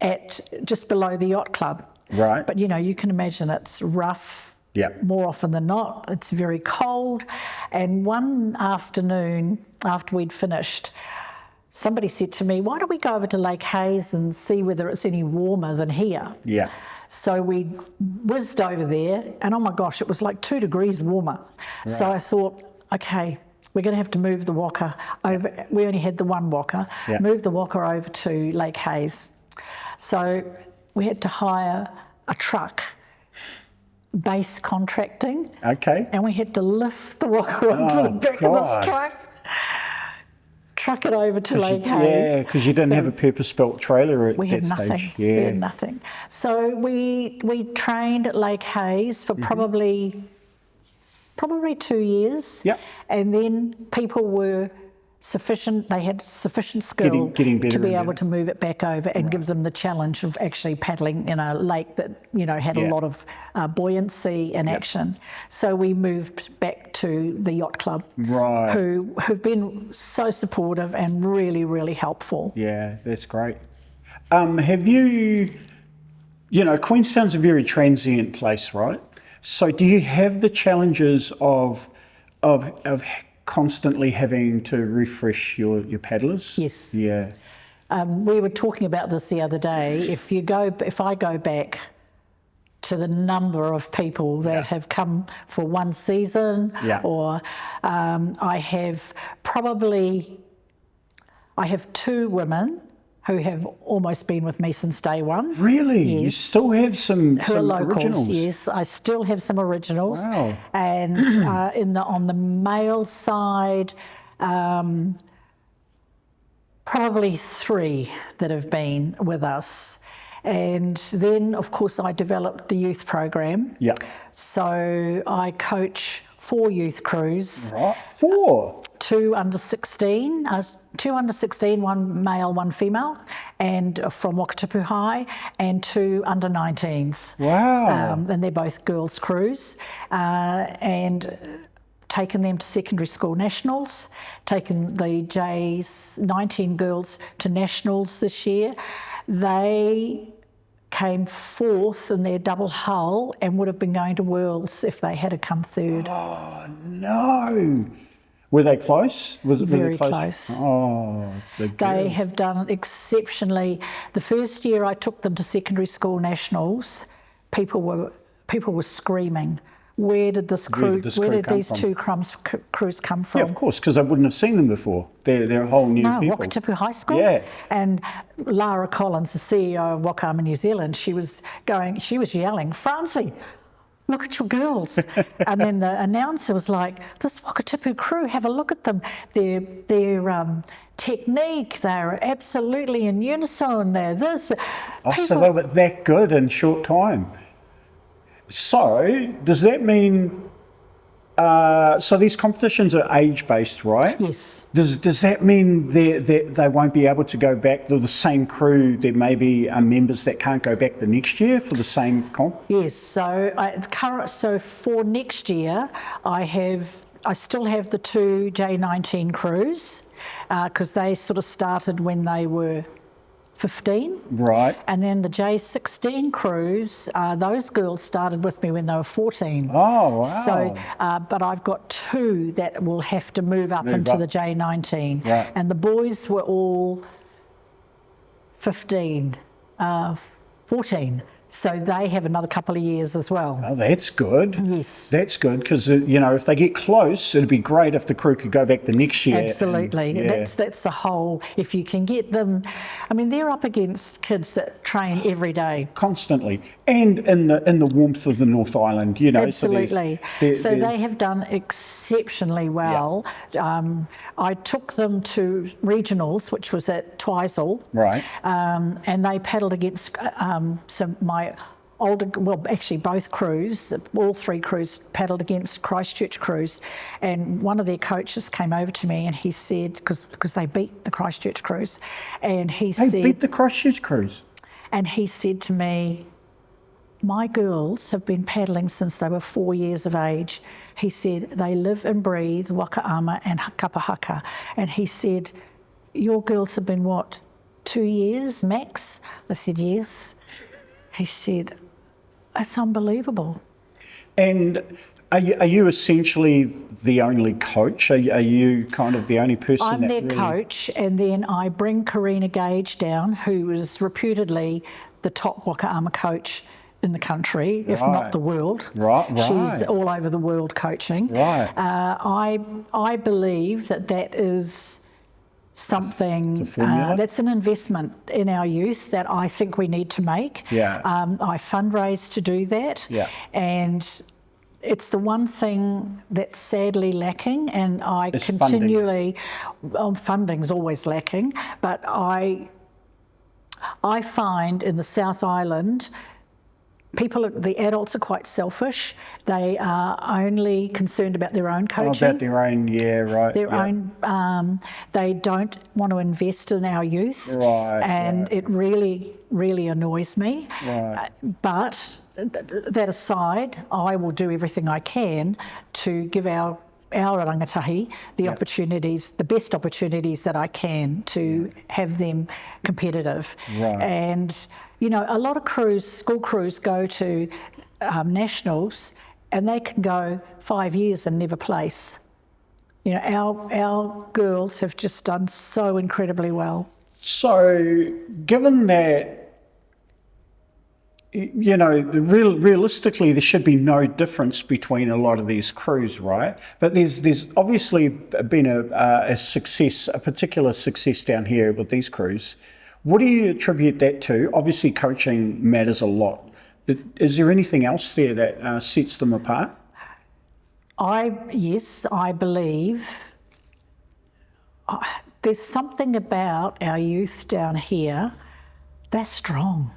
at just below the yacht club. Right. But, you know, you can imagine it's rough. Yeah. More often than not, it's very cold. And one afternoon after we'd finished, somebody said to me, why don't we go over to Lake Hayes and see whether it's any warmer than here? Yeah. So we whizzed over there, and oh my gosh, it was like 2 degrees warmer. Right. So I thought, okay, we're going to have to move the waka over. Yeah. We only had the one waka. Yeah. Move the waka over to Lake Hayes. So we had to hire a truck, base contracting. Okay. And we had to lift the waka onto the back of this truck it over to Lake Hayes. Yeah, because you didn't have a purpose-built trailer at that stage. Yeah. We had nothing. So we trained at Lake Hayes for probably 2 years. Yep. And then people were sufficient, they had sufficient skill getting better to be able to move it back over and give them the challenge of actually paddling in a lake that, you know, had a lot of buoyancy and action. So we moved back to the yacht club, right, who've been so supportive and really, really helpful. Yeah, that's great. Have you know, Queenstown's a very transient place, right? So do you have the challenges of constantly having to refresh your paddlers? Yes. Yeah. We were talking about this the other day. If I go back to the number of people that have come for one season, or I have 2 women who have almost been with me since day one. Really? Yes. You still have some locals, originals? Yes, I still have some originals. Wow. And on the male side, probably 3 that have been with us. And then, of course, I developed the youth program. Yeah. So I coach 4 youth crews. Right, 4? 2 under 16, 1 male, 1 female, and from Wakatipu High, and 2 under 19s. Wow. And they're both girls' crews. And taken them to secondary school nationals, taken the J's 19 girls to nationals this year. They came 4th in their double hull and would have been going to Worlds if they had come 3rd. Oh, no. Were they close? Was it very close? Oh, they have done exceptionally. The first year I took them to secondary school nationals, people were screaming, where did this crew, where did these two crews come from? Yeah, of course, because I wouldn't have seen them before. They're a whole new people. Wakatipu High School. Yeah. And Lara Collins, the CEO of Waka Ama New Zealand, she was yelling, Francie, look at your girls. And then the announcer was like, this Wakatipu crew, have a look at them. Their technique, they're absolutely in unison. They're this. So they were that good in short time. So does that mean, so these competitions are age-based, right? Yes. Does that mean they won't be able to go back to the same crew? There may be members that can't go back the next year for the same comp? Yes, so for next year, I still have the two J19 crews, because they sort of started when they were 15. Right. And then the J16 crews, those girls started with me when they were 14. Oh, wow. So, but I've got two that will have to move up into the J19. Right. And the boys were all 15, 14. So they have another couple of years as well. Oh, that's good. Yes. That's good, because, if they get close, it'd be great if the crew could go back the next year. Absolutely. That's the whole, if you can get them, I mean, they're up against kids that train every day. Constantly. And in the warmth of the North Island, Absolutely. So they have done exceptionally well. Yeah. I took them to regionals, which was at Twizel. Right. And they paddled against both crews, all three crews paddled against Christchurch crews, and one of their coaches came over to me and he said, because they beat the Christchurch crews, and he said... They beat the Christchurch crews? And he said to me, my girls have been paddling since they were 4 years of age. He said, they live and breathe Waka Ama and kapahaka. And he said, your girls have been, 2 years max? I said, yes. He said, that's unbelievable. And are you essentially the only coach? Are you kind of the only person? I'm their coach, and then I bring Karina Gage down, who is reputedly the top Waka Ama coach in the country, if not the world. Right. She's all over the world coaching. Right. I believe that is something that's an investment in our youth that I think we need to make. Yeah. I fundraise to do that. Yeah. And it's the one thing that's sadly lacking, and it's continually funding's always lacking, but I find in the South Island the adults are quite selfish. They are only concerned about their own coaching. About their own, Their own. They don't want to invest in our youth. Right. And it really, really annoys me. Right. But that aside, I will do everything I can to give our rangatahi the opportunities, the best opportunities that I can to have them competitive. Right. And a lot of school crews go to nationals, and they can go 5 years and never place. Our girls have just done so incredibly well. So, given that, realistically, there should be no difference between a lot of these crews, right? But there's obviously been a particular success down here with these crews. What do you attribute that to? Obviously, coaching matters a lot. But is there anything else there that sets them apart? I believe there's something about our youth down here. They're strong.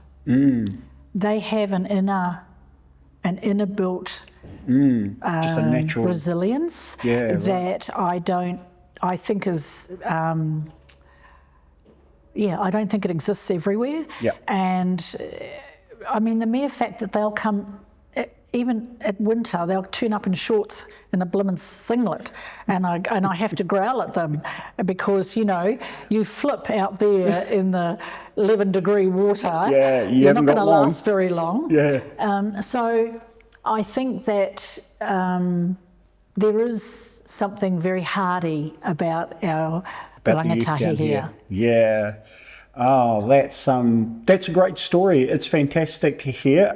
They have an inner built just a natural resilience that I think is I don't think it exists everywhere. Yeah. And I mean, the mere fact that they'll come, even at winter, they'll turn up in shorts and a blimmin' singlet, and I have to growl at them because, you flip out there in the 11-degree water. Yeah, you're not going to last very long. Yeah. So I think that there is something very hardy about our rangatahi here. Yeah. Oh, that's a great story. It's fantastic to hear.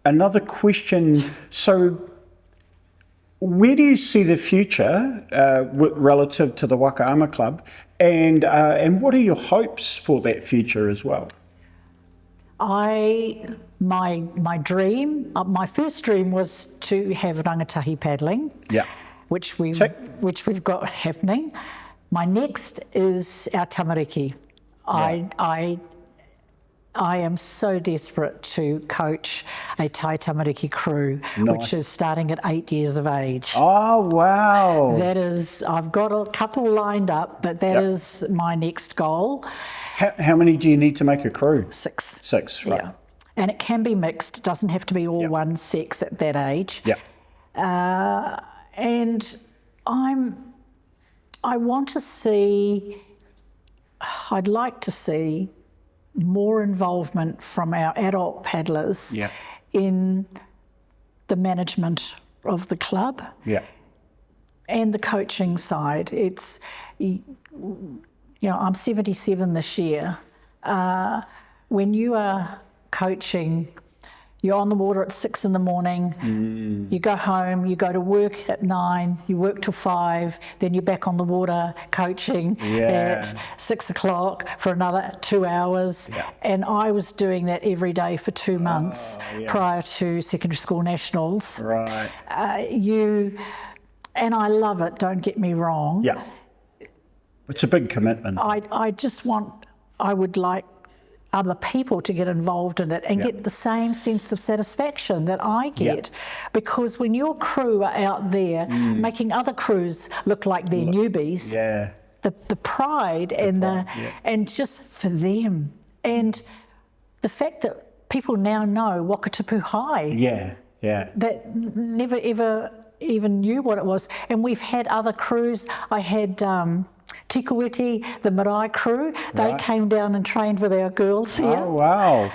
another question. So, where do you see the future relative to the Waka Ama Club, and what are your hopes for that future as well? My dream, my first dream was to have rangatahi paddling. Yeah. Which we've got happening. My next is our tamariki. Yeah. I am so desperate to coach a Thai tamariki crew, Nice. which is starting at 8 years of age. Oh, wow. That is, I've got a couple lined up, but that Yep. is my next goal. How many do you need to make a crew? 6. 6, right. Yeah. And it can be mixed. It doesn't have to be all Yep. one sex at that age. Yeah. And I want to see, I'd like to see more involvement from our adult paddlers Yeah. in the management of the club Yeah. and the coaching side. It's, I'm 77 this year. When you are coaching, you're on the water at 6 in the morning, you go home, you go to work at 9, you work till 5, then you're back on the water coaching at 6 o'clock for another 2 hours. Yeah. And I was doing that every day for 2 months prior to secondary school nationals. Right. And I love it, don't get me wrong. Yeah. It's a big commitment. I would like other people to get involved in it and get the same sense of satisfaction that I get. Because when your crew are out there making other crews look like they're newbies, the pride and just for them. And the fact that people now know Wakatipu High. That never ever even knew what it was. And we've had other crews. I had Tikawiti, the Marae crew, they came down and trained with our girls here. Oh, wow.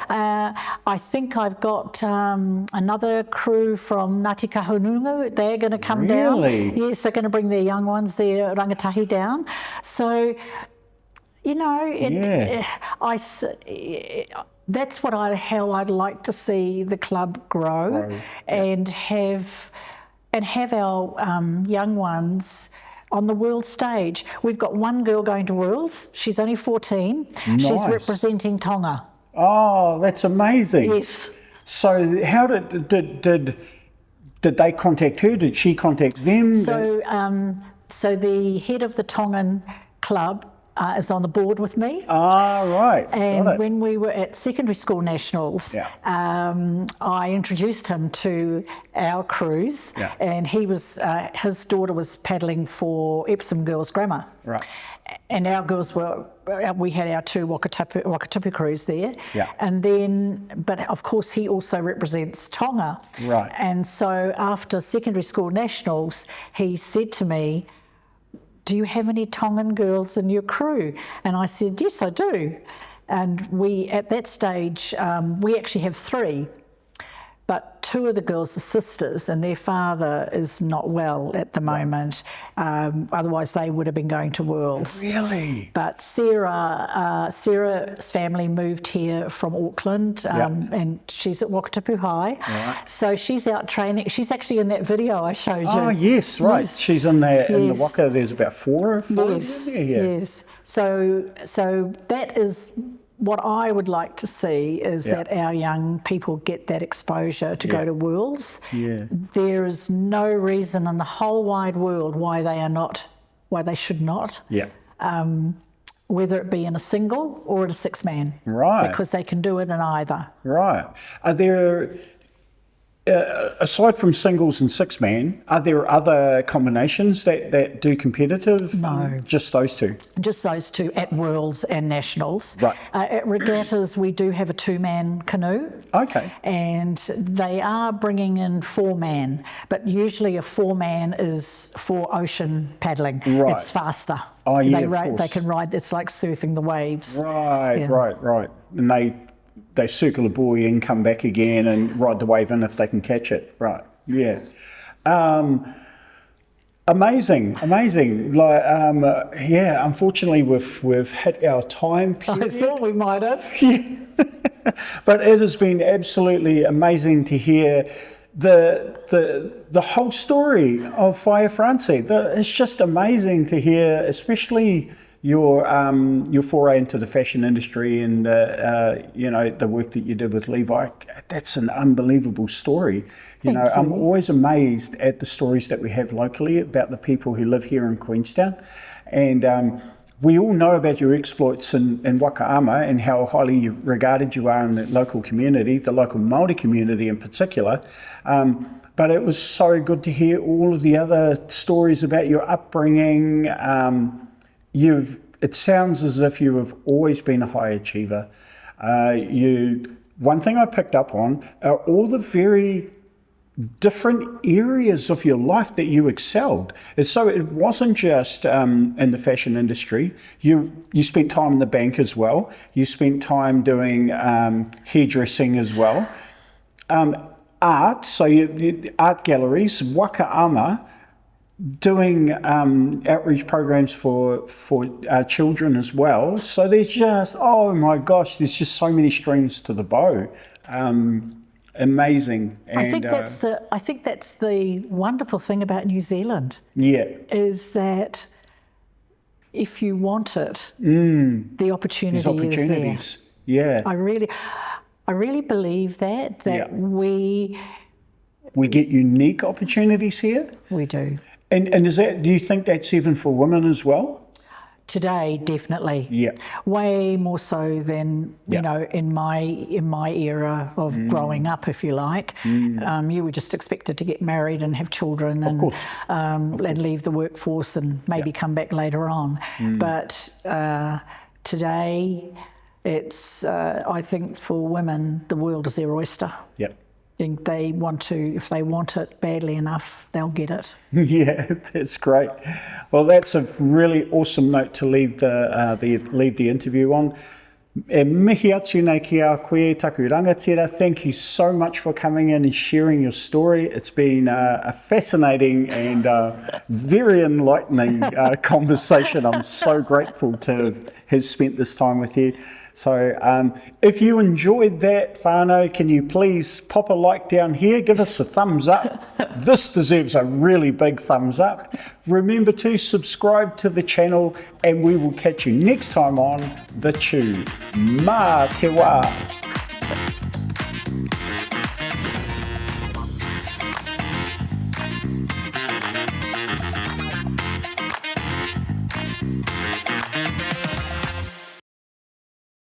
I think I've got another crew from Ngāti Kahungunu. They're going to come down. Really? Yes, they're going to bring their young ones, their rangatahi down. So, that's how I'd like to see the club grow. And have our young ones on the world stage. We've got one girl going to Worlds. She's only 14. Nice. She's representing Tonga. Oh, that's amazing. Yes. So how did they contact her? Did she contact them? So the head of the Tongan club is on the board with me. Ah, right. And when we were at secondary school nationals, I introduced him to our crews, and his daughter was paddling for Epsom Girls Grammar. Right. And our girls we had our 2 Wakatipu crews there. Yeah. And then, but of course he also represents Tonga. Right. And so after secondary school nationals, he said to me, "Do you have any Tongan girls in your crew?" And I said, "Yes, I do." And at that stage, we actually have 3, but 2 of the girls are sisters and their father is not well at the moment. Otherwise they would have been going to Worlds. Really? But Sarah's family moved here from Auckland, and she's at Wakatipu High. Right. So she's out training. She's actually in that video I showed you. Oh, yes, right. Yes. She's in the Waka. There's about 4 or 5. Yes. So that is what I would like to see, is that our young people get that exposure to go to Worlds. Yeah. There is no reason in the whole wide world why they should not. Yeah. Whether it be in a single or in a 6-man. Right. Because they can do it in either. Right. Are there, aside from singles and 6-man, are there other combinations that do competitive? No. Just those 2? Just those 2 at Worlds and Nationals. Right. At regattas, we do have a 2-man canoe. Okay. And they are bringing in 4-man, but usually a 4-man is for ocean paddling. Right. It's faster. Oh, yeah, of course. They can ride, it's like surfing the waves. Right. And they circle a buoy and come back again and ride the wave in if they can catch it. Right. Yeah. Amazing. Like, unfortunately we've hit our time period. I thought we might have. But it has been absolutely amazing to hear the whole story of Whaia France. It's just amazing to hear, especially your foray into the fashion industry and the work that you did with Levi. That's an unbelievable story. I'm always amazed at the stories that we have locally about the people who live here in Queenstown, and we all know about your exploits in Waka Ama and how highly regarded you are in the local community, the local Māori community in particular. But it was so good to hear all of the other stories about your upbringing. It sounds as if you have always been a high achiever. One thing I picked up on are all the very different areas of your life that you excelled. And so it wasn't just in the fashion industry. You spent time in the bank as well. You spent time doing hairdressing as well. Art, so art galleries, Waka Ama, doing outreach programs for children as well. So there's just, oh my gosh, there's just so many strings to the bow. Amazing. And, I think that's the wonderful thing about New Zealand. Yeah. Is that if you want it, the opportunity is there. Yeah. I really believe that we get unique opportunities here. We do. And do you think that's even for women as well? Today, definitely. Yeah. Way more so than, in my era of growing up, if you like. You were just expected to get married and have children and leave the workforce and maybe come back later on. But today, it's, I think for women, the world is their oyster. Yeah. If they want it badly enough, they'll get it. Yeah, that's great. Well, that's a really awesome note to leave the interview on. E mihi atu nei ki a koe taku rangatira. Thank you so much for coming in and sharing your story. It's been a fascinating and very enlightening conversation. I'm so grateful to have spent this time with you. So if you enjoyed that, whānau, can you please pop a like down here, give us a thumbs up. This deserves a really big thumbs up. Remember to subscribe to the channel and we will catch you next time on The Chew. Mā te wā.